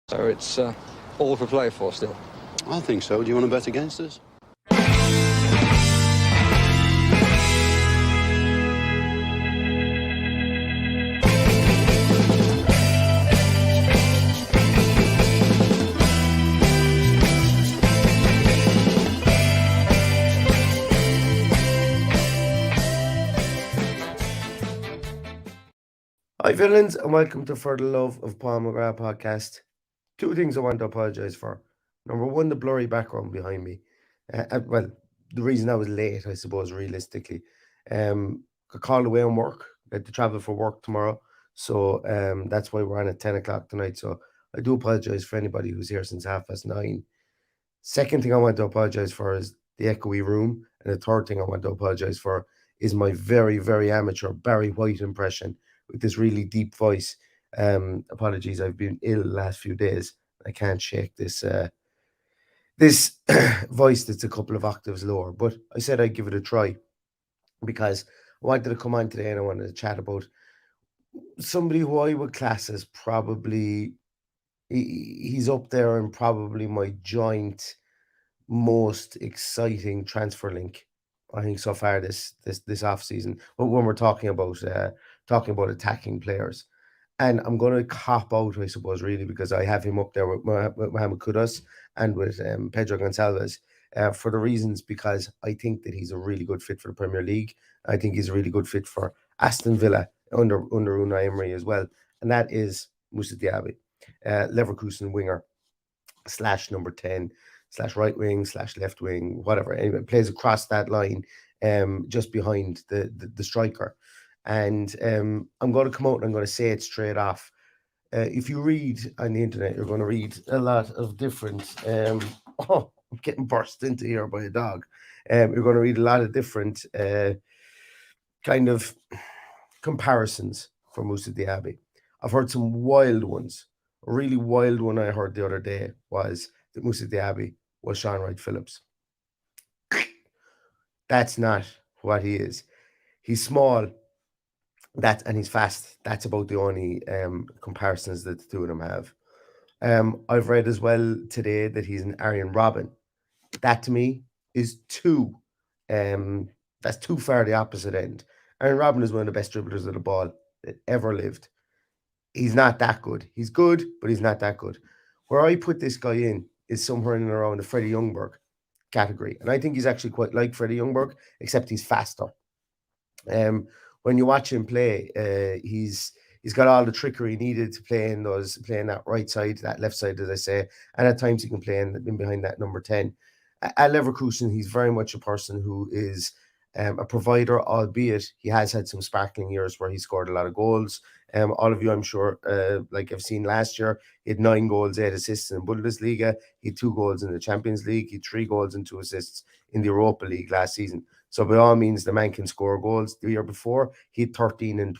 So it's all to play for still. I think so. Do you want to bet against us? Hi, villains, and welcome to For the Love of Paul McGrath podcast. Two things I want to apologise for. Number one, the blurry background behind me. Well, the reason I was late, I suppose, realistically. Got called away on work. I had to travel for work tomorrow. So that's why we're on at 10 o'clock tonight. So I do apologise for anybody who's here since 9:30. Second thing I want to apologise for is the echoey room. And the third thing I want to apologise for is my very, very amateur Barry White impression with this really deep voice. Apologies, I've been ill the last few days. I can't shake this this voice that's a couple of octaves lower. But I said I'd give it a try because I wanted to come on today and I wanted to chat about somebody who I would class as probably he's up there and probably my joint most exciting transfer link, I think, so far this off season. But when we're talking about attacking players, and I'm going to cop out, I suppose, really, because I have him up there with Mohamed Kudus and with Pedro Gonçalves for the reasons because I think that he's a really good fit for the Premier League. I think he's a really good fit for Aston Villa under Unai Emery as well, and that is Moussa Diaby, Leverkusen winger / number 10 / right wing / left wing, whatever. Anyway, plays across that line, just behind the striker. And I'm going to come out and I'm going to say it straight off. If you read on the internet, you're going to read a lot of different. I'm getting burst into here by a dog. You're going to read a lot of different kind of comparisons for Moussa Diaby. I've heard some wild ones. A really wild one I heard the other day was that Moussa Diaby was Sean Wright-Phillips. That's not what he is. He's small, and he's fast. That's about the only comparisons that the two of them have. I've read as well today that he's an Arjen Robben. That to me is that's too far the opposite end. Arjen Robben is one of the best dribblers of the ball that ever lived. He's not that good. He's good, but he's not that good. Where I put this guy in is somewhere in and around the Freddie Ljungberg category. And I think he's actually quite like Freddie Ljungberg, except he's faster. When you watch him play, he's got all the trickery needed to play in that right side, that left side, as I say, and at times he can play in behind that number 10. At Leverkusen, he's very much a person who is a provider, albeit he has had some sparkling years where he scored a lot of goals. All of you, I'm sure, like I've seen last year, he had 9 goals, 8 assists in Bundesliga. He had 2 goals in the Champions League. He had 3 goals and 2 assists in the Europa League last season. So by all means, the man can score goals. The year before, he had 13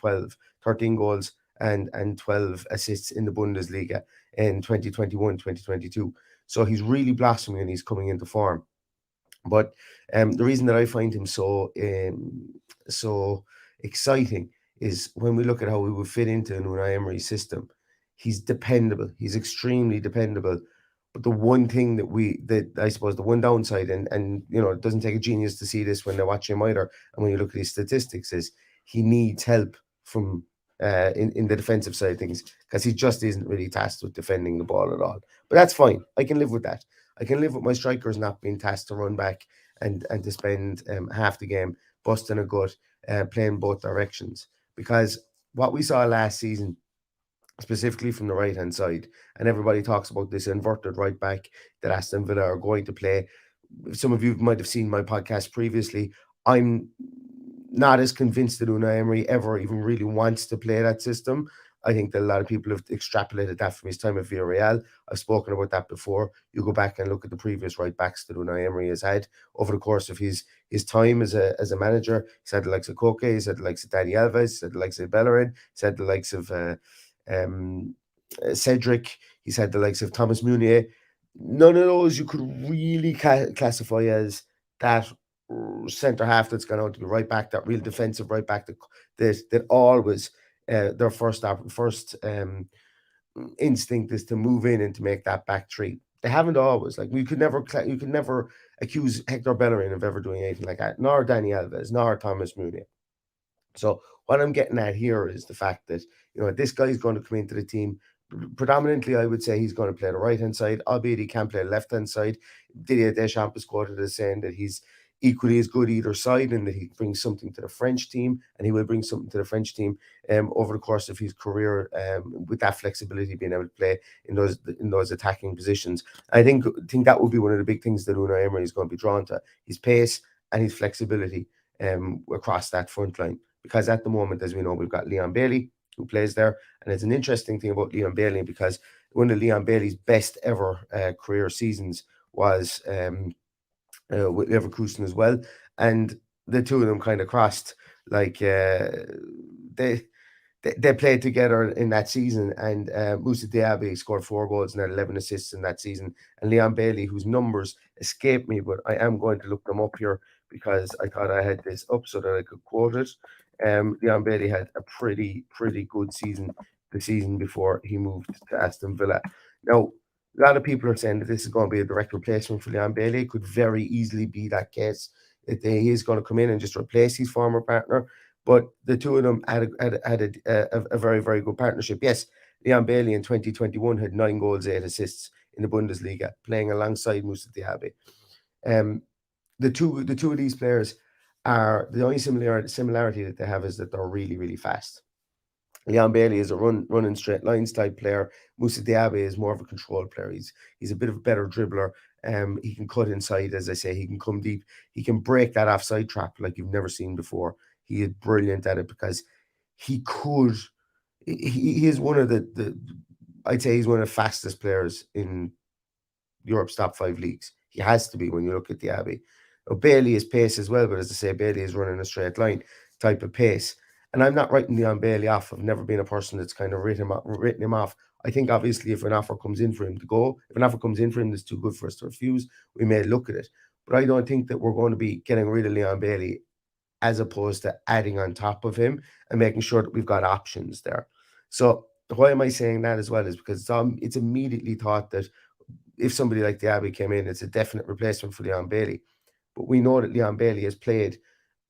goals and 12 assists in the Bundesliga in 2021, 2022. So he's really blossoming and he's coming into form. But the reason that I find him so exciting is when we look at how he would fit into an Unai Emery system. He's dependable. He's extremely dependable. But the one thing that I suppose the one downside, and you know, it doesn't take a genius to see this when they watch him either, and when you look at his statistics, is he needs help from in the defensive side of things, because he just isn't really tasked with defending the ball at all. But that's fine. I can live with that. I can live with my strikers not being tasked to run back and to spend half the game busting a gut, playing both directions. Because what we saw last season, specifically from the right-hand side, and everybody talks about this inverted right back that Aston Villa are going to play. Some of you might have seen my podcast previously. I'm not as convinced that Unai Emery ever even really wants to play that system. I think that a lot of people have extrapolated that from his time at Villarreal. I've spoken about that before. You go back and look at the previous right backs that Unai Emery has had over the course of his time as a manager. He's had the likes of Koke, he's had the likes of Dani Alves, he's had the likes of Bellerin, he's had the likes of Cedric, he's had the likes of Thomas Meunier. None of those you could really classify as that centre half that's gone out to be right back, that real defensive right back that always their first instinct is to move in and to make that back three. They haven't always. Like you could never accuse Hector Bellerin of ever doing anything like that, nor Dani Alves, nor Thomas Meunier. So what I'm getting at here is the fact that this guy's going to come into the team. Predominantly, I would say he's going to play the right hand side, albeit he can play the left hand side. Didier Deschamps is quoted as saying that he's equally as good either side, and that he brings something to the French team, and he will bring something to the French team over the course of his career, with that flexibility, being able to play in those attacking positions. I think that will be one of the big things that Unai Emery is going to be drawn to: his pace and his flexibility across that front line. Because at the moment, as we know, we've got Leon Bailey who plays there, and it's an interesting thing about Leon Bailey because one of Leon Bailey's best ever career seasons was with Leverkusen as well, and the two of them kind of crossed. Like they played together in that season, and Moussa Diaby scored 4 goals and had 11 assists in that season. And Leon Bailey, whose numbers escape me, but I am going to look them up here because I thought I had this up so that I could quote it. Leon Bailey had a pretty good season the season before he moved to Aston Villa. Now, a lot of people are saying that this is going to be a direct replacement for Leon Bailey. It could very easily be that case, that he is going to come in and just replace his former partner. But the two of them had a very, very good partnership. Yes, Leon Bailey in 2021 had 9 goals, 8 assists in the Bundesliga, playing alongside Moussa Diaby. The two of these players are the only similarity that they have is that they're really, really fast. Leon Bailey is a running straight lines type player. Moussa Diaby is more of a control player. He's a bit of a better dribbler. He can cut inside, as I say. He can come deep. He can break that offside trap like you've never seen before. He is brilliant at it because he is one of I'd say he's one of the fastest players in Europe's top 5 leagues. He has to be when you look at Diaby. Bailey is pace as well, but as I say, Bailey is running a straight line type of pace. And I'm not writing Leon Bailey off. I've never been a person that's kind of written him off. I think obviously if an offer comes in for him to go, if an offer comes in for him that's too good for us to refuse, we may look at it. But I don't think that we're going to be getting rid of Leon Bailey as opposed to adding on top of him and making sure that we've got options there. So why am I saying that as well is because it's immediately thought that if somebody like Diaby came in, it's a definite replacement for Leon Bailey. But we know that Leon Bailey has played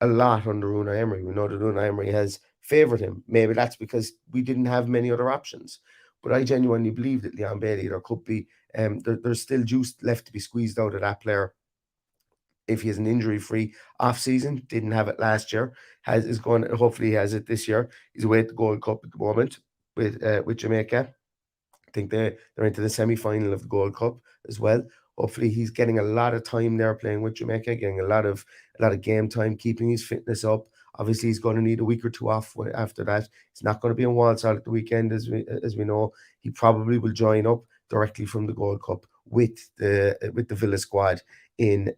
a lot under Unai Emery. We know that Unai Emery has favoured him. Maybe that's because we didn't have many other options. But I genuinely believe that Leon Bailey, there could be, there's still juice left to be squeezed out of that player if he has an injury-free off-season. Didn't have it last year. Hopefully he has it this year. He's away at the Gold Cup at the moment with Jamaica. I think they're into the semi-final of the Gold Cup as well. Hopefully he's getting a lot of time there playing with Jamaica, getting a lot of game time, keeping his fitness up. Obviously, he's going to need a week or two off after that. He's not going to be in Walsall at the weekend, as we know. He probably will join up directly from the Gold Cup with the Villa squad in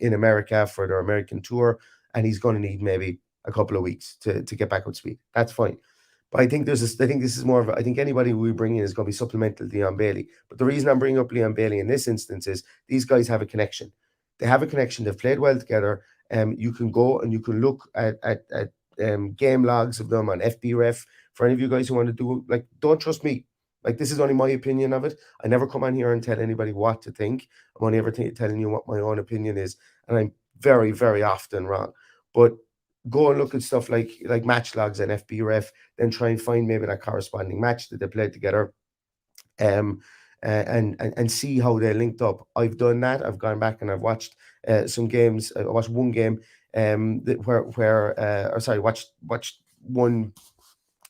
America for their American tour, and he's going to need maybe a couple of weeks to get back up to speed. That's fine. But I think this is more of I think anybody we bring in is going to be supplemental to Leon Bailey. But the reason I'm bringing up Leon Bailey in this instance is these guys have a connection. They have a connection. They've played well together. You can go and you can look at game logs of them on FBref. For any of you guys who want to do, like, don't trust me. Like, this is only my opinion of it. I never come on here and tell anybody what to think. I'm only ever telling you what my own opinion is. And I'm very, very often wrong. But go and look at stuff like match logs and FBref, then try and find maybe that corresponding match that they played together, and see how they linked up. I've done that. I've gone back and I've watched some games. I watched one game watched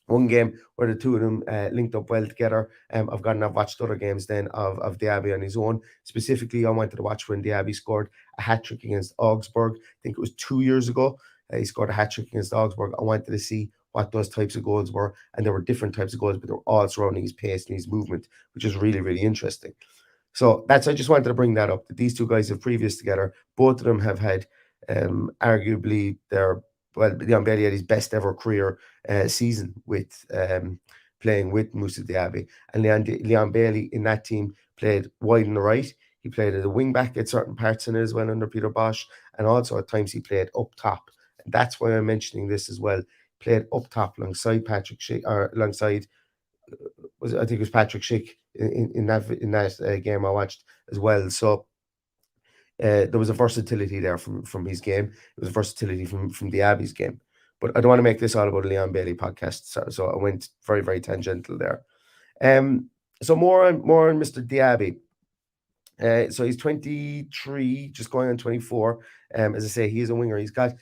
one game where the two of them linked up well together. I've gone and I've watched other games then of Diaby on his own. Specifically, I wanted to watch when Diaby scored a hat-trick against Augsburg. I think it was 2 years ago. He scored a hat-trick against Augsburg. I wanted to see what those types of goals were. And there were different types of goals, but they were all surrounding his pace and his movement, which is really, really interesting. So I just wanted to bring that up, that these two guys have previous together. Both of them have had arguably Leon Bailey had his best ever career season with playing with Moussa Diaby. And Leon Bailey in that team played wide on the right. He played as a wing back at certain parts in it as well under Peter Bosch. And also at times he played up top. And that's why I'm mentioning this as well. Played up top alongside I think it was Patrick Schick in that game I watched as well. So there was a versatility there from his game. There was a versatility from Diaby's game. But I don't want to make this all about a Leon Bailey podcast, so I went very, very tangential there. So more on Mr. Diaby. So he's 23, just going on 24. As I say, he is a winger. He's got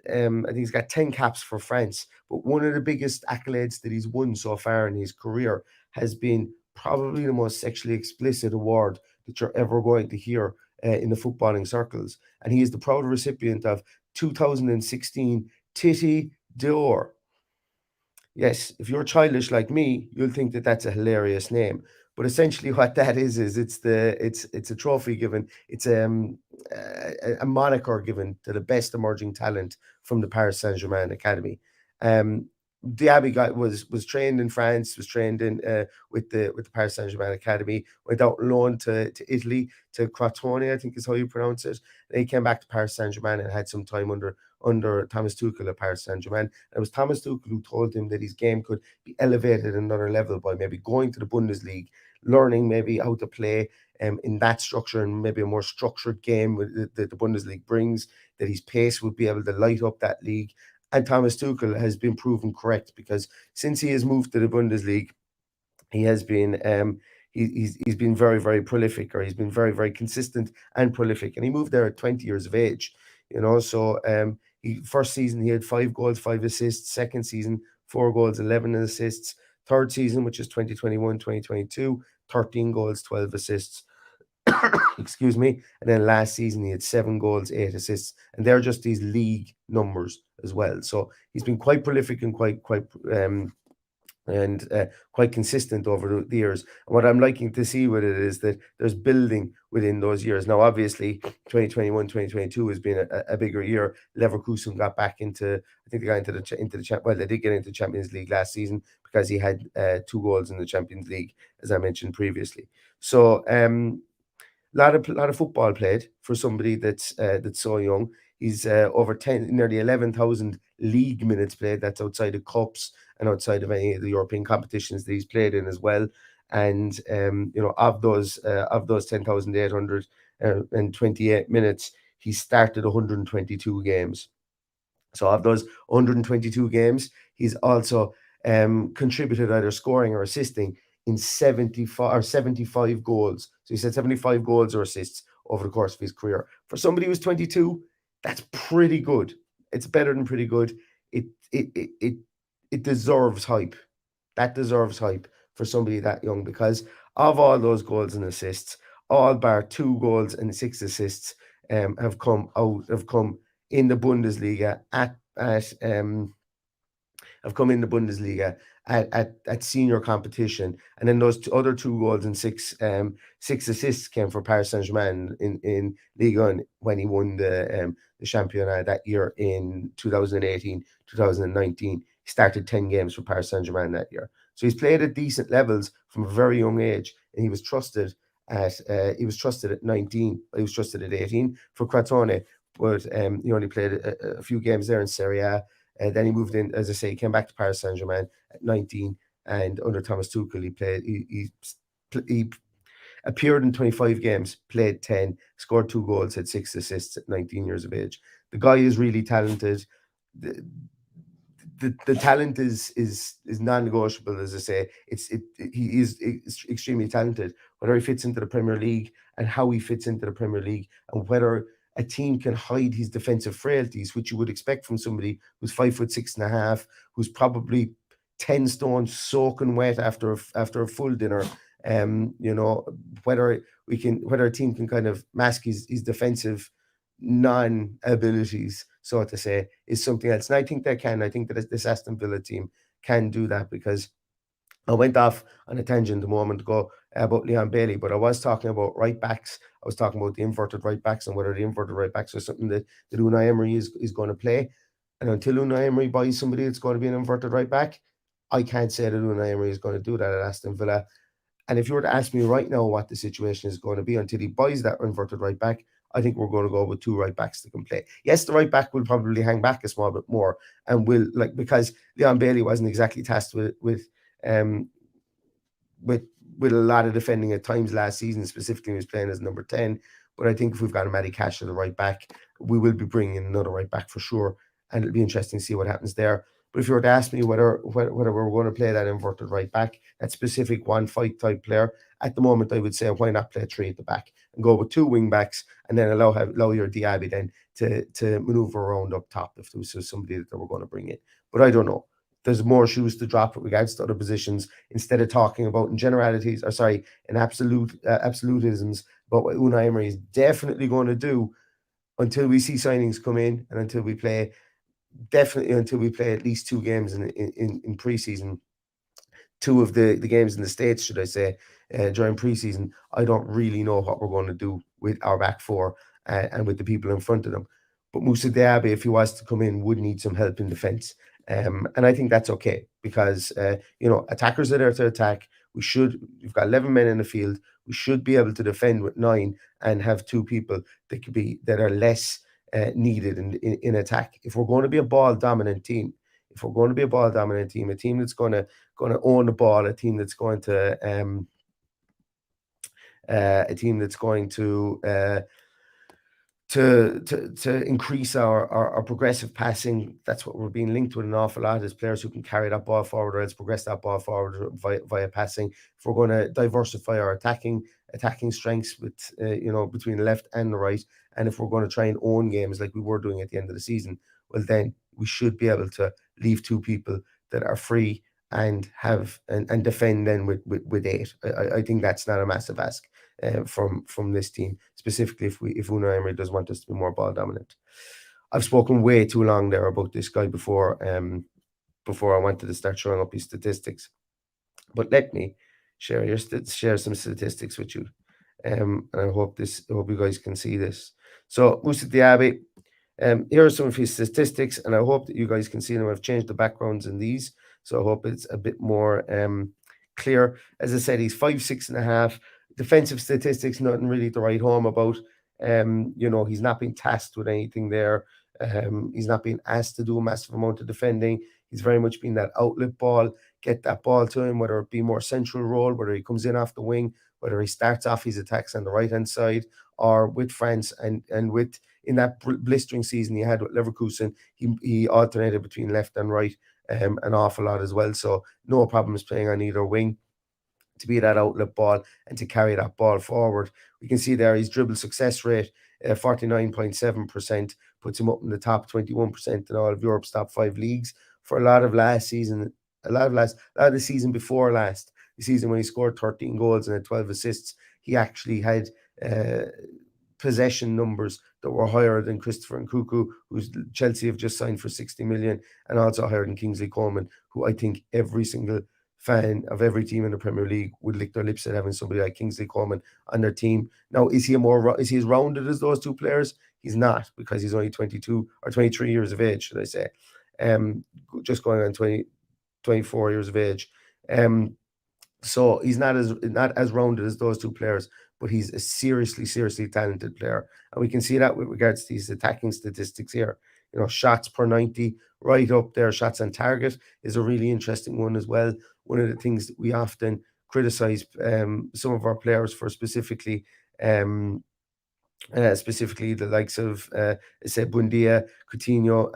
I think he's got 10 caps for France. But one of the biggest accolades that he's won so far in his career has been probably the most sexually explicit award that you're ever going to hear in the footballing circles. And he is the proud recipient of 2016 Titty d'Or. Yes, if you're childish like me, you'll think that that's a hilarious name. But essentially, what that is it's a trophy given. It's a moniker given to the best emerging talent from the Paris Saint-Germain academy. Diaby was trained in France, was trained in with the Paris Saint-Germain academy. Went out on loan to Italy, to Crotone, I think is how you pronounce it. And he came back to Paris Saint-Germain and had some time under Thomas Tuchel at Paris Saint-Germain. And it was Thomas Tuchel who told him that his game could be elevated another level by maybe going to the Bundesliga, learning maybe how to play in that structure and maybe a more structured game that the Bundesliga brings, that his pace would be able to light up that league. And Thomas Tuchel has been proven correct, because since he has moved to the Bundesliga, he has been he's been very, very prolific, or he's been very, very consistent and prolific. And he moved there at 20 years of age, So first season he had 5 goals, 5 assists. Second season 4 goals, 11 assists. Third season, which is 2021-2022, 13 goals, 12 assists. Excuse me. And then last season he had 7 goals, 8 assists, and they're just these league numbers as well. So he's been quite prolific and quite consistent over the years. And what I'm liking to see with it is that there's building within those years. Now, obviously, 2021-2022 has been a bigger year. Leverkusen got back into, I think they got into the well, they did get into the Champions League last season because he had 2 goals in the Champions League, as I mentioned previously. So, lot of football played for somebody that's so young. He's over nearly 11,000 league minutes played. That's outside of cups and outside of any of the European competitions that he's played in as well. And of those 10,828 minutes, he started 122 games. So of those 122 games, he's also contributed either scoring or assisting in 75 goals. So he said 75 goals or assists over the course of his career. For somebody who's 22, that's pretty good. It's better than pretty good. It deserves hype. That deserves hype for somebody that young, because of all those goals and assists, all bar 2 goals and 6 assists have come in the Bundesliga at senior competition. And then those other 2 goals and 6 assists came for Paris Saint-Germain in Ligue 1 when he won the Championnat that year in 2018-2019. He started 10 games for Paris Saint-Germain that year. So he's played at decent levels from a very young age, and he was trusted at 19. He was trusted at 18 for Crotone, but he only played a few games there in Serie A. Then he moved in, as I say, he came back to Paris Saint-Germain at 19, and under Thomas Tuchel, he appeared in 25 games, played 10, scored 2 goals, had 6 assists at 19 years of age. The guy is really talented. The talent is non-negotiable, as I say. He is extremely talented. Whether he fits into the Premier League and how he fits into the Premier League, and whether a team can hide his defensive frailties, which you would expect from somebody who's 5'6.5", who's probably 10 stone soaking wet after a full dinner. Whether a team can kind of mask his defensive non-abilities, so to say, is something else. And I think they can. I think that this Aston Villa team can do that, because I went off on a tangent a moment ago about Leon Bailey, but I was talking about right backs. I was talking about the inverted right backs and whether the inverted right backs are something that Unai Emery is going to play. And until Unai Emery buys somebody that's going to be an inverted right back, I can't say that Unai Emery is going to do that at Aston Villa. And if you were to ask me right now what the situation is going to be until he buys that inverted right back, I think we're going to go with 2 right backs that can play. Yes, the right back will probably hang back a small bit more, and because Leon Bailey wasn't exactly tasked with with with a lot of defending at times last season, specifically when he was playing as number 10. But I think if we've got a Matty Cash at the right back, we will be bringing in another right back for sure, and it'll be interesting to see what happens there. But if you were to ask me whether we're going to play that inverted right back, that specific one fight type player, at the moment I would say why not play 3 at the back and go with 2 wing backs, and then allow your Diaby then to maneuver around up top if there was somebody that they were going to bring in. But I don't know. There's more shoes to drop with regards to other positions, instead of talking about in generalities, or sorry, in absolutisms about what Unai Emery is definitely going to do until we see signings come in, and until we play at least 2 games in pre-season, 2 of the games in the States, should I say, during pre-season. I don't really know what we're going to do with our back 4 and with the people in front of them. But Moussa Diaby, if he was to come in, would need some help in defence. And I think that's okay, because attackers are there to attack. We've got 11 men in the field. We should be able to defend with 9 and have 2 people that are less needed in attack. If we're going to be a ball dominant team, a team that's going to own the ball, a team that's going to increase our progressive passing. That's what we're being linked with an awful lot, is players who can carry that ball forward, or else progress that ball forward via passing. If we're going to diversify our attacking strengths with between the left and the right, and if we're going to try and own games like we were doing at the end of the season, well, then we should be able to leave 2 people that are free and defend then with 8. I think that's not a massive ask from this team, specifically if Unai Emery does want us to be more ball dominant. I've spoken way too long there about this guy before I wanted to start showing up his statistics, but let me share some statistics with you, and I hope you guys can see this. So Moussa Diaby, here are some of his statistics, and I hope that you guys can see them. I've changed the backgrounds in these, so I hope it's a bit more clear. As I said, he's 5'6.5". Defensive statistics, nothing really to write home about. He's not being tasked with anything there. He's not being asked to do a massive amount of defending. He's very much been that outlet ball, get that ball to him, whether it be more central role, whether he comes in off the wing, whether he starts off his attacks on the right-hand side, or with France and with, in that blistering season he had with Leverkusen, he alternated between left and right an awful lot as well. So no problems playing on either wing, to be that outlet ball and to carry that ball forward. We can see there his dribble success rate, 49.7%, puts him up in the top 21% in all of Europe's top 5 leagues. For a lot of the season before last, the season when he scored 13 goals and had 12 assists, he actually had possession numbers that were higher than Christopher Nkunku, who's Chelsea have just signed for 60 million, and also higher than Kingsley Coman, who I think every single fan of every team in the Premier League would lick their lips at having somebody like Kingsley Coman on their team. Now, is he as rounded as those 2 players? He's not, because he's only 22 or 23 years of age, should I say. Just going on 24 years of age. So he's not as rounded as those 2 players, but he's a seriously talented player. And we can see that with regards to these attacking statistics here. Shots per 90, right up there. Shots on target is a really interesting one as well. One of the things that we often criticize some of our players for, specifically the likes of Buendia, Coutinho,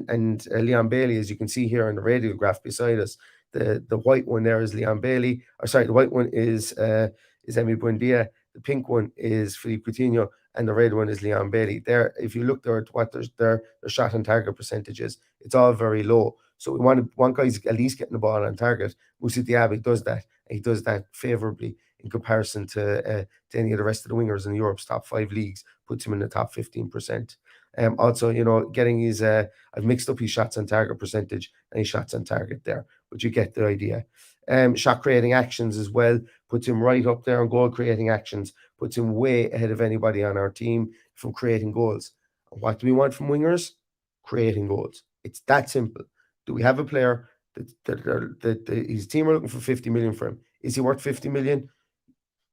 and Leon Bailey, as you can see here on the radial graph beside us. The white one there is Leon Bailey. The white one is Emi Buendia. The pink one is Philippe Coutinho, and the red one is Leon Bailey. There, if you look there at what their shot on target percentages, it's all very low. So we want guys at least getting the ball on target. Moussa Diaby does that, and he does that favourably in comparison to any of the rest of the wingers in Europe's top 5 leagues. Puts him in the top 15%. Also, getting his I've mixed up his shots on target percentage and his shots on target there, but you get the idea. Shot creating actions as well, puts him right up there on goal creating actions, puts him way ahead of anybody on our team from creating goals. What do we want from wingers? Creating goals. It's that simple. Do we have a player that his team are looking for 50 million for him? Is he worth 50 million?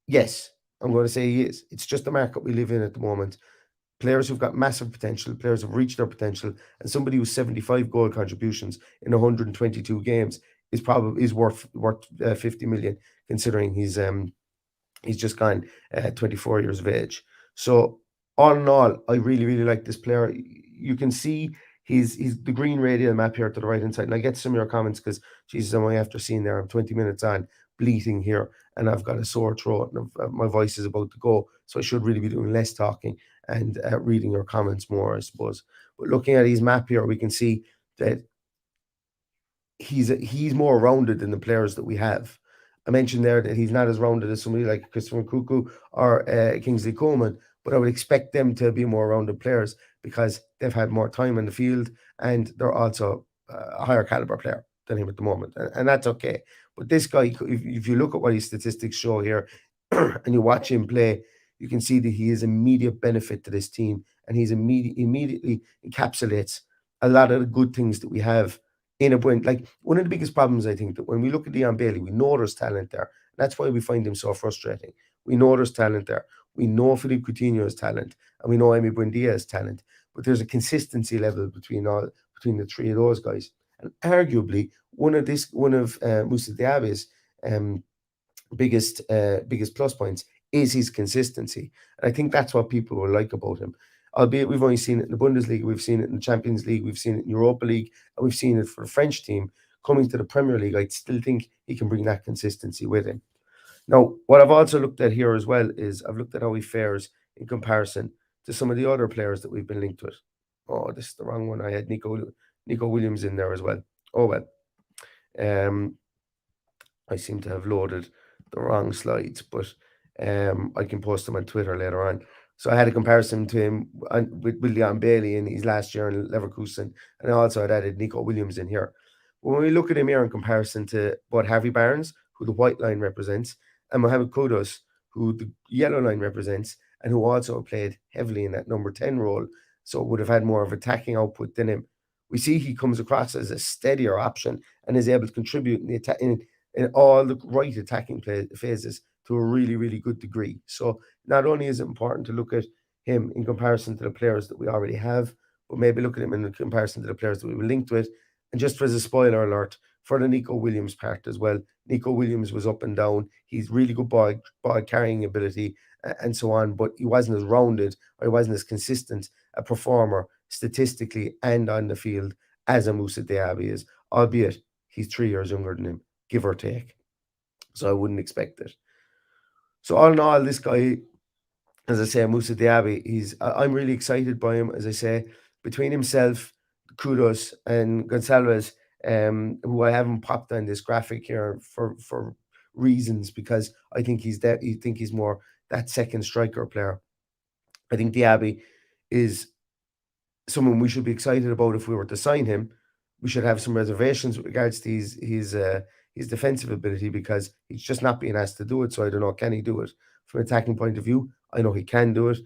Yes, I'm going to say he is. It's just the market we live in at the moment. Players who've got massive potential, players who've reached their potential, and somebody who's 75 goal contributions in 122 games is worth 50 million, considering he's just gone 24 years of age. So all in all, I really, really like this player. You can see he's the green radial map here to the right hand side. And I get some of your comments because, Jesus, I'm only after seeing there, I'm 20 minutes on, bleating here, and I've got a sore throat, and my voice is about to go. So I should really be doing less talking and reading your comments more, I suppose. But looking at his map here, we can see that he's more rounded than the players that we have. I mentioned there that he's not as rounded as somebody like Christopher Nkunku or Kingsley Coman, but I would expect them to be more rounded players because they've had more time in the field and they're also a higher caliber player than him at the moment, and that's okay. But this guy, if you look at what his statistics show here, and you watch him play, you can see that he is immediate benefit to this team, and he's immediately encapsulates a lot of the good things that we have in a point. Like, one of the biggest problems, I think, that when we look at Leon Bailey, we know there's talent there. That's why we find him so frustrating. We know there's talent there. We know Philippe Coutinho has talent, and we know Emi Buendia has talent. But there's a consistency level between the three of those guys. And arguably, one of Moussa Diaby's biggest plus points is his consistency. And I think that's what people will like about him. Albeit we've only seen it in the Bundesliga, we've seen it in the Champions League, we've seen it in Europa League, and we've seen it for the French team. Coming to the Premier League, I still think he can bring that consistency with him. Now, what I've also looked at here as well is I've looked at how he fares in comparison to some of the other players that we've been linked with. Oh, this is the wrong one. I had Nico Williams in there as well. Oh well. I seem to have loaded the wrong slides, but I can post them on Twitter later on. So I had a comparison to him with Leon Bailey in his last year in Leverkusen, and I also had added Nico Williams in here. When we look at him here in comparison to what Harvey Barnes, who the white line represents, and Mohamed Kudus, who the yellow line represents, and who also played heavily in that number 10 role, so would have had more of attacking output than him. We see he comes across as a steadier option and is able to contribute in all the right attacking phases to a really, really good degree. So not only is it important to look at him in comparison to the players that we already have, but maybe look at him in comparison to the players that we were linked with. And just as a spoiler alert, for the Nico Williams part as well, Nico Williams was up and down. He's really good ball carrying ability and so on, but he wasn't as rounded or he wasn't as consistent a performer statistically and on the field as a Moussa Diaby is, albeit he's 3 years younger than him, give or take. So I wouldn't expect it. So all in all, this guy, as I say, Moussa Diaby, I'm really excited by him. As I say, between himself, Kudus, and Gonçalves, who I haven't popped on this graphic here for reasons, because I think he's more that second striker player. I think Diaby is someone we should be excited about if we were to sign him. We should have some reservations with regards to his defensive ability, because he's just not being asked to do it. So I don't know, can he do it? From an attacking point of view, I know he can do it.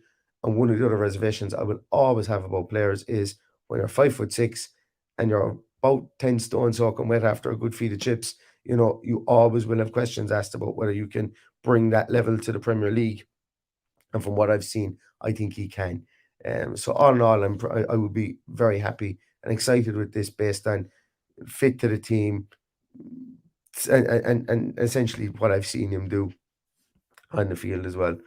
And one of the other reservations I will always have about players is when you're 5'6" and you're about 10 stone soaking wet after a good feed of chips, you always will have questions asked about whether you can bring that level to the Premier League. And from what I've seen, I think he can. So all in all, I would be very happy and excited with this based on fit to the team and essentially what I've seen him do on the field as well.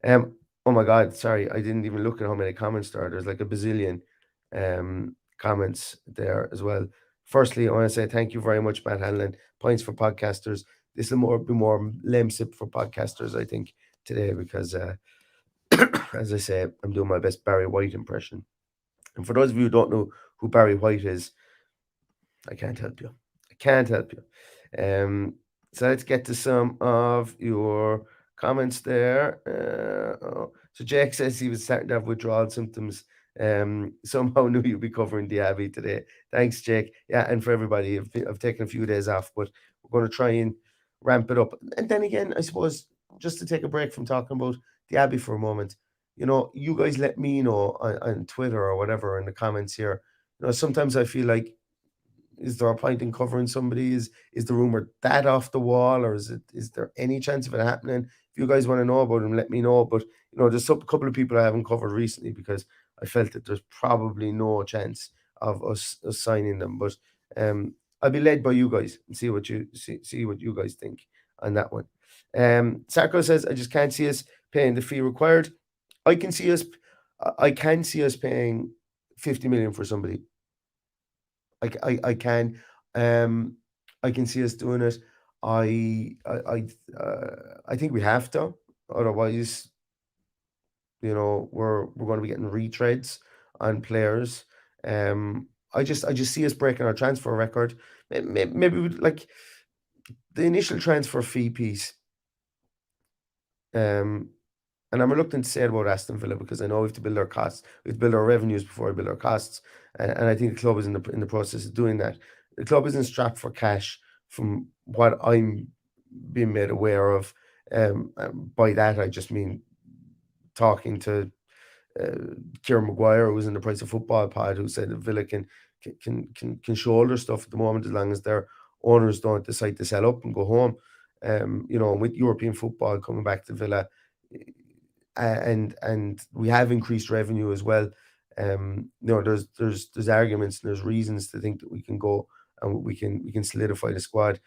Oh my God, sorry, I didn't even look at how many comments there are. There's like a bazillion comments there as well. Firstly, I want to say thank you very much, Matt Hanlon. Points for podcasters. This will be more lemsip for podcasters, I think, today, because as I say, I'm doing my best Barry White impression. And for those of you who don't know who Barry White is, I can't help you. So let's get to some of your comments there. So Jake says he was starting to have withdrawal symptoms. Somehow knew you'd be covering Diaby today. Thanks, Jake. Yeah, and for everybody, I've taken a few days off, but we're going to try and ramp it up. And then again, I suppose, just to take a break from talking about Diaby for a moment, you guys let me know on Twitter or whatever in the comments here. Sometimes I feel like, is there a point in covering somebody? Is the rumor that off the wall, or is there any chance of it happening? If you guys want to know about him, let me know. But there's a couple of people I haven't covered recently because I felt that there's probably no chance of us signing them. But I'll be led by you guys and see what you guys think on that one. Sarko says, I just can't see us paying the fee required. I can see us paying 50 million for somebody. I can. I can see us doing it. I think we have to. Otherwise, we're going to be getting retreads on players. I just see us breaking our transfer record. Maybe like the initial transfer fee piece. And I'm reluctant to say it about Aston Villa because I know we have to build our costs. We have to build our revenues before we build our costs. And I think the club is in the process of doing that. The club isn't strapped for cash from what I'm being made aware of. By that, I just mean talking to Kieran Maguire, who was in the Price of Football pod, who said that Villa can shoulder stuff at the moment as long as their owners don't decide to sell up and go home. With European football coming back to Villa, and we have increased revenue as well. There's arguments and there's reasons to think that we can go and we can solidify the squad.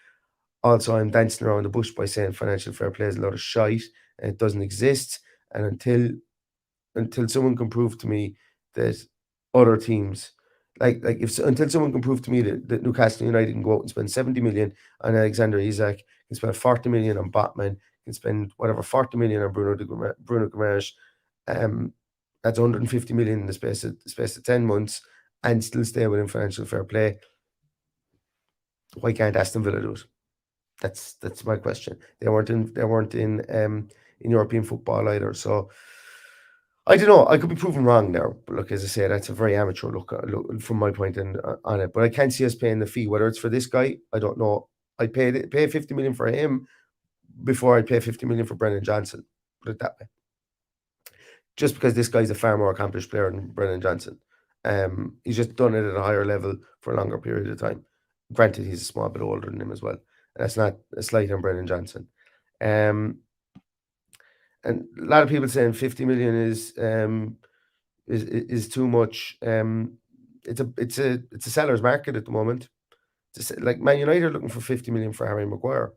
Also, I'm dancing around the bush by saying financial fair play is a lot of shite and it doesn't exist. And until someone can prove to me that other teams, until someone can prove to me that Newcastle United can go out and spend 70 million on Alexander Isak, can spend 40 million on Botman, can spend whatever 40 million on Bruno Guimaraes, that's 150 million in the space of 10 months, and still stay within financial fair play. Why can't Aston Villa do it? That's my question. They weren't in European football either, so I don't know. I could be proven wrong there, but look, as I say, that's a very amateur look from my point on it. But I can't see us paying the fee, whether it's for this guy. I don't know. I'd pay 50 million for him before I'd pay 50 million for Brennan Johnson. Put it that way. Just because this guy's a far more accomplished player than Brennan Johnson. He's just done it at a higher level for a longer period of time. Granted, he's a small bit older than him as well. That's not a slight on Brennan Johnson. And a lot of people saying 50 million is too much. It's a seller's market at the moment. Like Man United are looking for 50 million for Harry Maguire.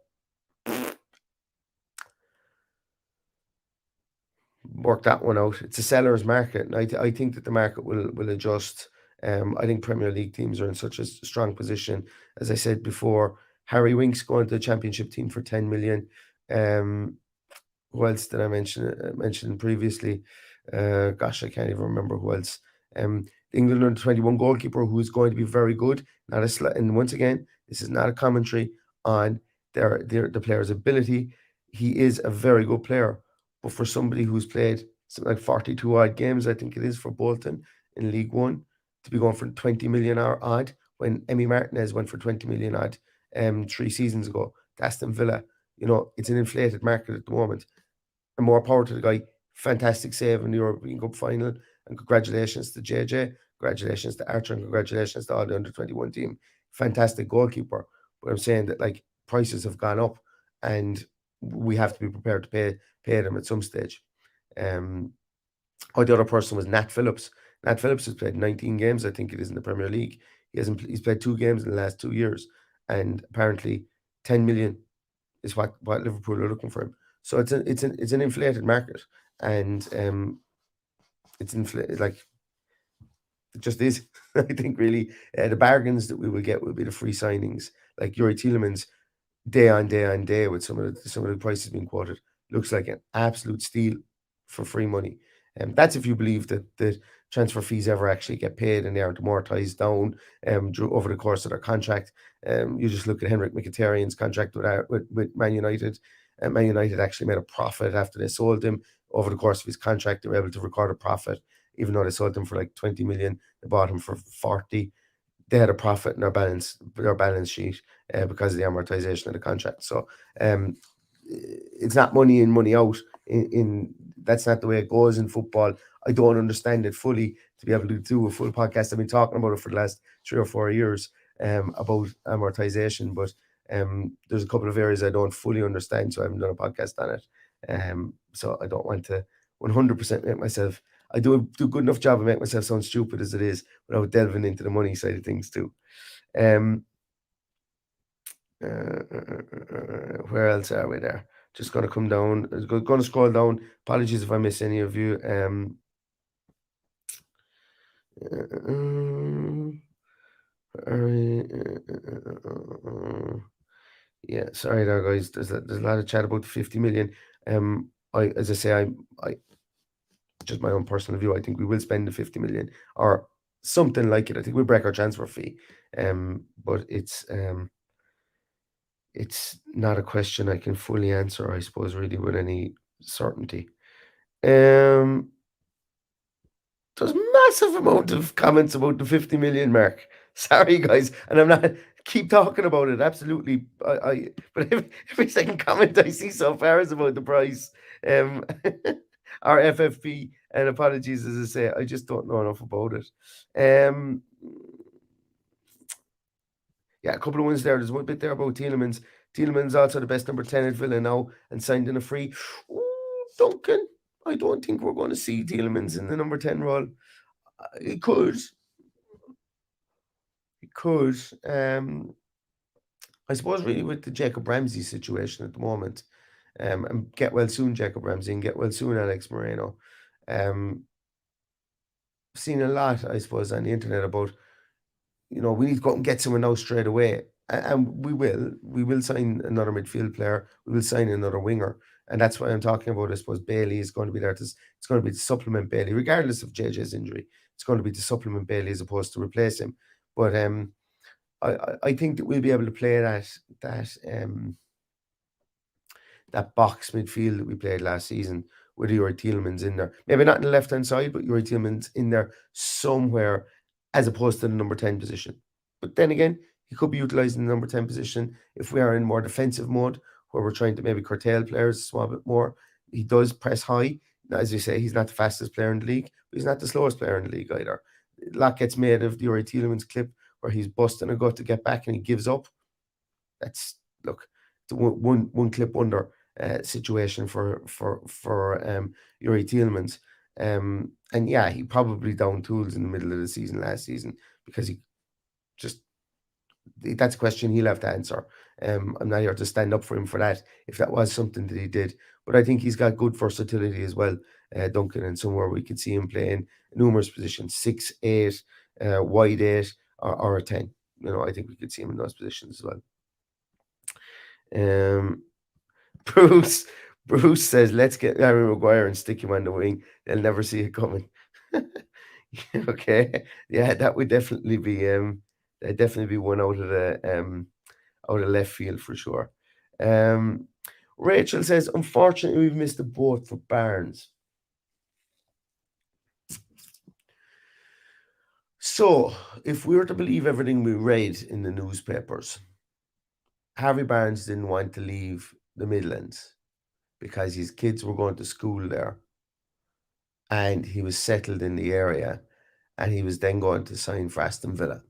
Work that one out. It's a seller's market, and I think that the market will adjust. I think Premier League teams are in such a strong position. As I said before, Harry Winks going to the Championship team for 10 million. Who else did I mention previously? Gosh, I can't even remember who else. England under 21 goalkeeper who is going to be very good. And once again, this is not a commentary on the player's ability. He is a very good player, but for somebody who's played something like 42 odd games, I think it is, for Bolton in League One, to be going for 20 million odd when Emi Martinez went for 20 million odd 3 seasons ago to Aston Villa. It's an inflated market at the moment. And more power to the guy. Fantastic save in the European Cup final. And congratulations to JJ. Congratulations to Archer. And congratulations to all the under 21 team. Fantastic goalkeeper. But I'm saying that prices have gone up and we have to be prepared to pay them at some stage. The other person was Nat Phillips. Nat Phillips has played 19 games, I think it is, in the Premier League. He's played 2 games in the last 2 years. And apparently 10 million is what Liverpool are looking for him. So it's an inflated market, and it's inflated, it just is. I think really the bargains that we will get will be the free signings, like Yuri Tielemans, day on day with some of the prices being quoted, looks like an absolute steal for free money. And that's if you believe that the transfer fees ever actually get paid and they aren't amortized down over the course of their contract. You just look at Henrik Mkhitaryan's contract with Man United. Man United actually made a profit after they sold him. Over the course of his contract, they were able to record a profit, even though they sold him for 20 million. They bought him for 40. They had a profit in their balance sheet because of the amortization of the contract. So it's not money in, money out. That's not the way it goes in football. I don't understand it fully to be able to do a full podcast. I've been talking about it for the last 3 or 4 years about amortization, but there's a couple of areas I don't fully understand, so I haven't done a podcast on it. So I don't want to 100% make myself. I do a good enough job of making myself sound stupid as it is without delving into the money side of things too. Where else are we there? Just going to come down. Going to scroll down. Apologies if I miss any of you. Yeah, sorry there, guys. There's a lot of chat about the 50 million. As I say, I just my own personal view. I think we will spend the 50 million or something like it. I think we'll break our transfer fee. But it's not a question I can fully answer, I suppose, really with any certainty. There's massive amount of comments about the 50 million mark. Sorry, guys, and I'm not keep talking about it. Absolutely, but every second comment I see so far is about the price. Our FFP, and apologies, as I say, I just don't know enough about it. Yeah, a couple of ones there. There's one bit there about Tielemans. Tielemans also the best number 10 at Villa now and signed in a free. Ooh, Duncan, I don't think we're going to see Tielemans in the number 10 role. It could. It could. I suppose really with the Jacob Ramsey situation at the moment, and get well soon Jacob Ramsey and get well soon Alex Moreno. Seen a lot, I suppose, on the internet about, we need to go out and get someone now straight away. And we will. We will sign another midfield player. We will sign another winger. And that's why I'm talking about, I suppose, Bailey is going to be there. It's going to be to supplement Bailey, regardless of JJ's injury. It's going to be to supplement Bailey as opposed to replace him. But I think that we'll be able to play that box midfield that we played last season with Yuri Tielemans in there. Maybe not in the left-hand side, but Yuri Tielemans in there somewhere as opposed to the number 10 position. But then again, he could be utilising the number 10 position if we are in more defensive mode, where we're trying to maybe curtail players a small bit more. He does press high. Now, as you say, he's not the fastest player in the league, but he's not the slowest player in the league either. A lot gets made of the Yuri Tielemans clip where he's busting a gut to get back and he gives up. That's, look, it's one clip under situation for Yuri Tielemans. And yeah, he probably down tools in the middle of the season last season because he just, that's a question he'll have to answer. I'm not here to stand up for him for that, if that was something that he did. But I think he's got good versatility as well, Duncan, and somewhere we could see him playing numerous positions, 6, 8, wide 8, or a 10. I think we could see him in those positions as well. Bruce says, let's get Harry Maguire and stick him on the wing. They'll never see it coming. Okay. Yeah, that would definitely be one out of left field for sure. Rachel says, unfortunately, we've missed the boat for Barnes. So, if we were to believe everything we read in the newspapers, Harvey Barnes didn't want to leave the Midlands because his kids were going to school there and he was settled in the area and he was then going to sign for Aston Villa.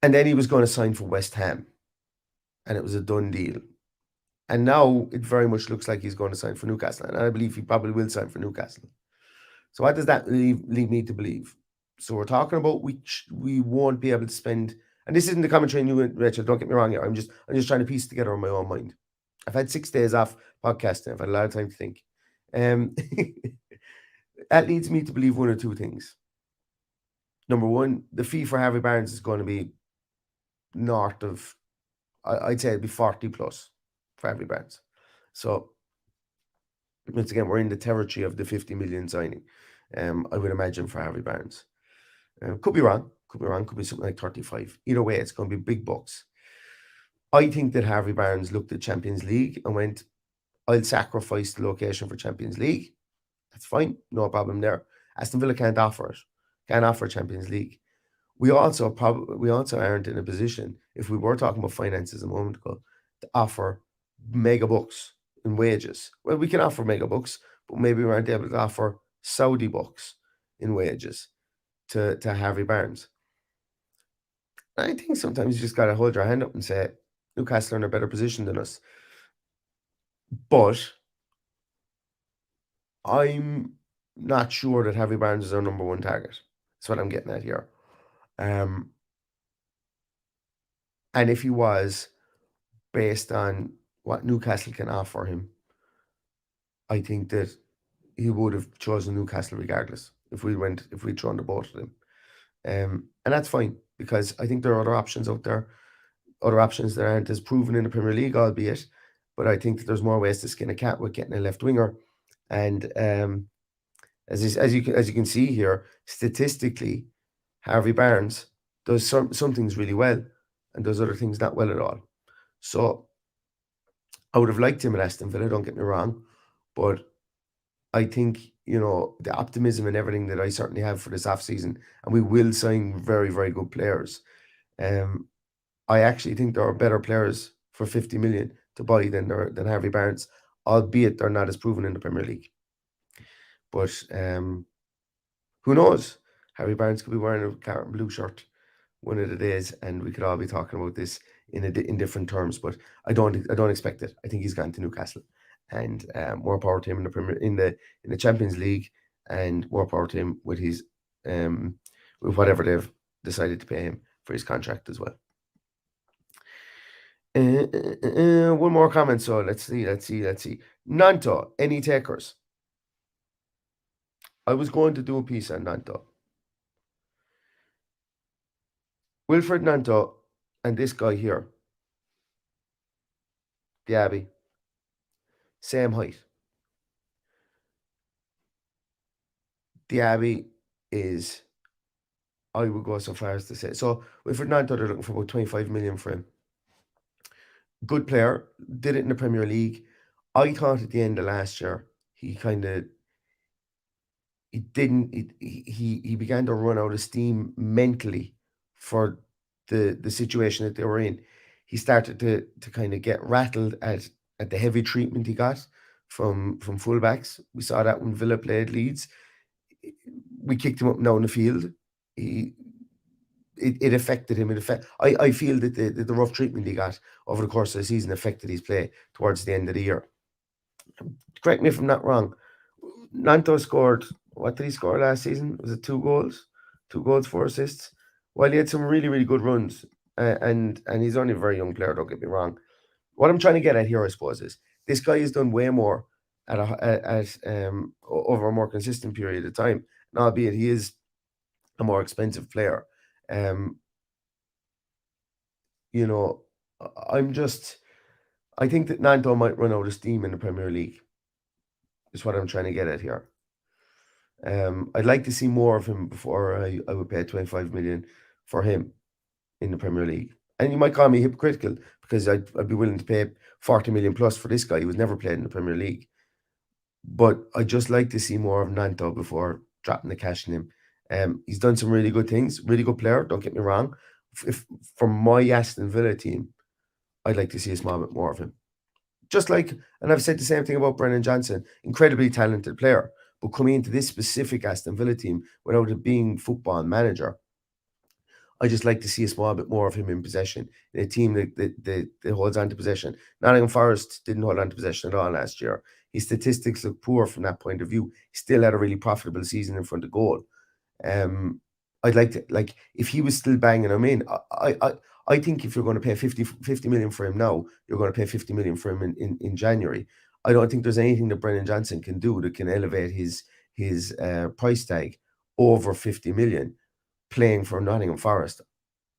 And then he was going to sign for West Ham and it was a done deal. And now it very much looks like he's going to sign for Newcastle, and I believe he probably will sign for Newcastle. So what does that lead me to believe? So we're talking about we won't be able to spend, and this isn't the commentary on you, Rachel, don't get me wrong here. I'm just trying to piece together in my own mind. I've had 6 days off podcasting. I've had a lot of time to think. That leads me to believe one or two things. Number one, the fee for Harvey Barnes is going to be north of, I'd say it'd be 40 plus for Harvey Barnes. So once again, we're in the territory of the 50 million signing. I would imagine for Harvey Barnes. Could be wrong. Could be something like 35. Either way, it's going to be big bucks. I think that Harvey Barnes looked at Champions League and went, I'll sacrifice the location for Champions League. That's fine. No problem there. Aston Villa can't offer it. Can't offer Champions League. We also aren't in a position, if we were talking about finances a moment ago, to offer mega bucks in wages. Well, we can offer mega bucks, but maybe we aren't able to offer Saudi bucks in wages to Harvey Barnes. I think sometimes you just got to hold your hand up and say, Newcastle are in a better position than us. But I'm not sure that Harvey Barnes is our number one target. That's what I'm getting at here. And if he was, based on what Newcastle can offer him, I think that he would have chosen Newcastle regardless if we'd thrown the boat at him. And that's fine because I think there are other options out there, other options that aren't as proven in the Premier League, albeit. But I think that there's more ways to skin a cat with getting a left winger. And as you can see here, statistically, Harvey Barnes does some things really well and does other things not well at all. So I would have liked him at Aston Villa, don't get me wrong, but I think, the optimism and everything that I certainly have for this offseason, and we will sign very, very good players. I actually think there are better players for 50 million to buy than Harvey Barnes, albeit they're not as proven in the Premier League. But who knows? Harvey Barnes could be wearing a carrot and blue shirt one of the days, and we could all be talking about this in different terms. But I don't expect it. I think he's gone to Newcastle, and more power to him in the Premier in the Champions League, and more power to him with his with whatever they've decided to pay him for his contract as well. One more comment. So let's see. Nanto, any takers? I was going to do a piece on Nanto. Wilfred Nanto and this guy here, Diaby, same height. Diaby is, I would go so far as to say, so Wilfred Nanto, they're looking for about 25 million for him. Good player, did it in the Premier League. I thought at the end of last year, he began to run out of steam mentally for the situation that they were in. He started to kind of get rattled at the heavy treatment he got from fullbacks. We saw that when Villa played Leeds. We kicked him up now in the field. It affected him. I feel that the rough treatment he got over the course of the season affected his play towards the end of the year. Correct me if I'm not wrong. Nanto scored, what did he score last season? Was it 2 goals? 2 goals, 4 assists? Well, he had some really, really good runs. And he's only a very young player, don't get me wrong. What I'm trying to get at here, I suppose, is this guy has done way more over a more consistent period of time. And albeit he is a more expensive player. I think that Nanto might run out of steam in the Premier League. Is what I'm trying to get at here. I'd like to see more of him before I would pay 25 million for him in the Premier League. And you might call me hypocritical because I'd be willing to pay 40 million plus for this guy who was never played in the Premier League. But I'd just like to see more of Nanto before dropping the cash in him. He's done some really good things, really good player, don't get me wrong. If from my Aston Villa team, I'd like to see a small bit more of him. Just like, and I've said the same thing about Brennan Johnson, incredibly talented player, but coming into this specific Aston Villa team without it being football manager, I just like to see a small bit more of him in possession, in a team that holds on to possession. Nottingham Forest didn't hold on to possession at all last year. His statistics look poor from that point of view. He still had a really profitable season in front of goal. I'd like to, if he was still banging him in, I think if you're going to pay 50 million for him now, you're going to pay 50 million for him in January. I don't think there's anything that Brennan Johnson can do that can elevate his price tag over 50 million playing for Nottingham Forest,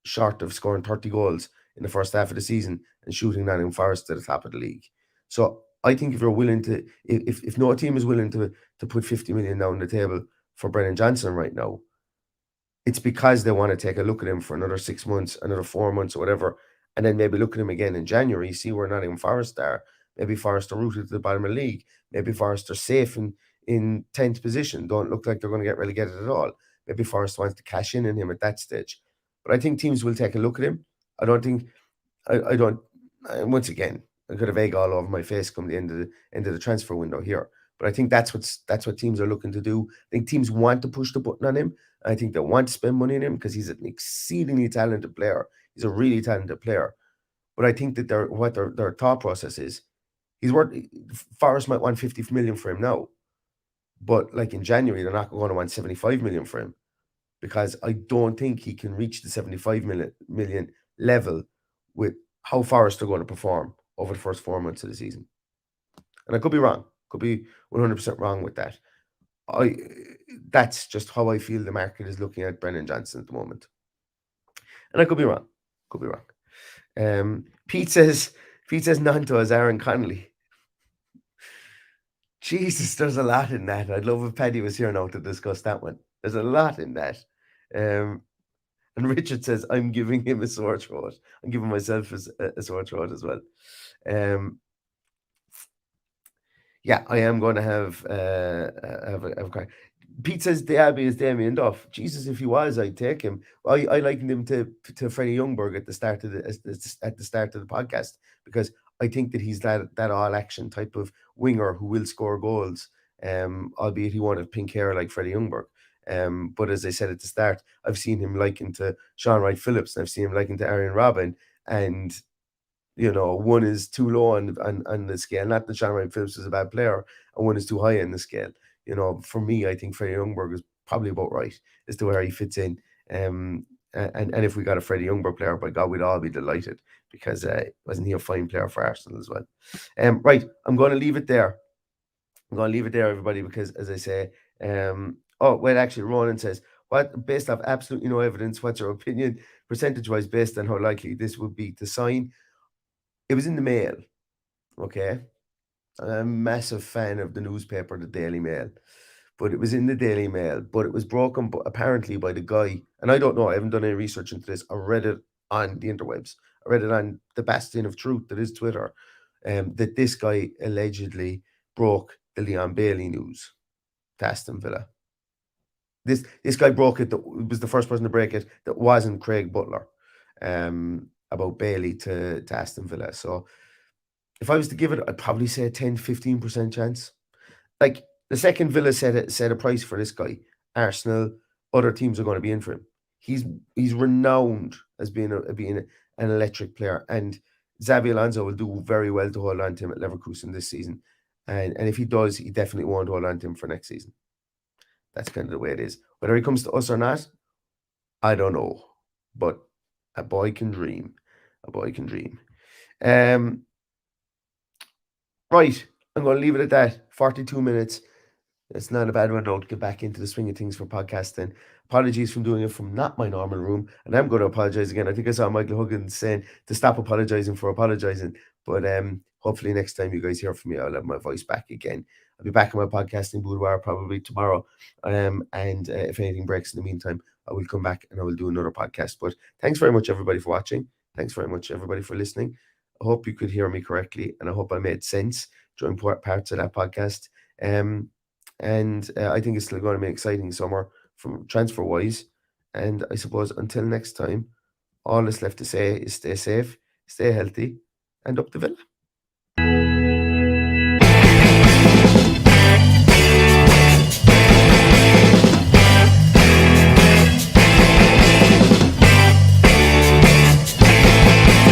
short of scoring 30 goals in the first half of the season and shooting Nottingham Forest to the top of the league. So I think if you're willing to, if no team is willing to put 50 million down on the table for Brennan Johnson right now, it's because they want to take a look at him for another 6 months, another 4 months or whatever, and then maybe look at him again in January, see where Nottingham Forest are. Maybe Forest are rooted to the bottom of the league. Maybe Forest are safe in 10th position, don't look like they're going to get relegated at all. Maybe Forest wants to cash in on him at that stage. But I think teams will take a look at him. I don't, once again, I could have egg all over my face come the end of the transfer window here. But I think that's what teams are looking to do. I think teams want to push the button on him. I think they want to spend money on him because he's an exceedingly talented player. He's a really talented player. But I think that their thought process is, Forest might want 50 million for him now. But like in January, they're not going to want 75 million for him because I don't think he can reach the 75 million level with how Forest are going to perform over the first 4 months of the season. And I could be wrong. Could be 100% wrong with that. That's just how I feel the market is looking at Brennan Johnson at the moment. And I could be wrong. Could be wrong. Pete says Nanto as Aaron Connolly. Jesus, there's a lot in that. I'd love if Paddy was here now to discuss that one. There's a lot in that. And Richard says, I'm giving him a sore throat. I'm giving myself a sore throat as well. Yeah, I am going to have a crack. Pete says Diaby is Damien Duff. Jesus, if he was, I'd take him. I likened him to Freddie Youngberg at the start of the podcast, because I think that he's that all action type of winger who will score goals. Albeit he won't have pink hair like Freddie Youngberg. But as I said at the start, I've seen him likened to Sean Wright Phillips, and I've seen him likened to Arjen Robben, and one is too low on the scale. Not that Sean Wright Phillips is a bad player, and one is too high on the scale. For me, I think Freddie Youngberg is probably about right as to where he fits in. And if we got a Freddie Youngberg player, by God, we'd all be delighted, because wasn't he a fine player for Arsenal as well? Right, I'm going to leave it there. Everybody, because as I say, actually, Ronan says, what, based off absolutely no evidence, what's your opinion, percentage-wise, based on how likely this would be to sign? It was in the Mail, okay? I'm a massive fan of the newspaper, the Daily Mail. But it was in the Daily Mail, but it was broken apparently by the guy, and I don't know, I haven't done any research into this. I read it on the interwebs. I read it on the bastion of truth that is Twitter, that this guy allegedly broke the Leon Bailey news to Aston Villa. This guy broke it, that was the first person to break it, that wasn't Craig Butler, about Bailey to Aston Villa. So if I was to give it, I'd probably say a 10-15% chance. Like, the second Villa set a price for this guy, Arsenal, other teams are going to be in for him. He's renowned as being an electric player, and Xabi Alonso will do very well to hold on to him at Leverkusen this season. And if he does, he definitely won't hold on to him for next season. That's kind of the way it is. Whether he comes to us or not, I don't know. But a boy can dream. Right, I'm going to leave it at that. 42 minutes. It's not a bad one now to get back into the swing of things for podcasting. Apologies from doing it from not my normal room. And I'm going to apologize again. I think I saw Michael Huggins saying to stop apologizing for apologizing. But hopefully next time you guys hear from me, I'll have my voice back again. I'll be back in my podcasting boudoir probably tomorrow. And if anything breaks in the meantime, I will come back and I will do another podcast. But thanks very much, everybody, for watching. Thanks very much, everybody, for listening. I hope you could hear me correctly, and I hope I made sense during parts of that podcast. And I think it's still going to be an exciting summer from transfer-wise. And I suppose until next time, all that's left to say is stay safe, stay healthy, and up the Villa.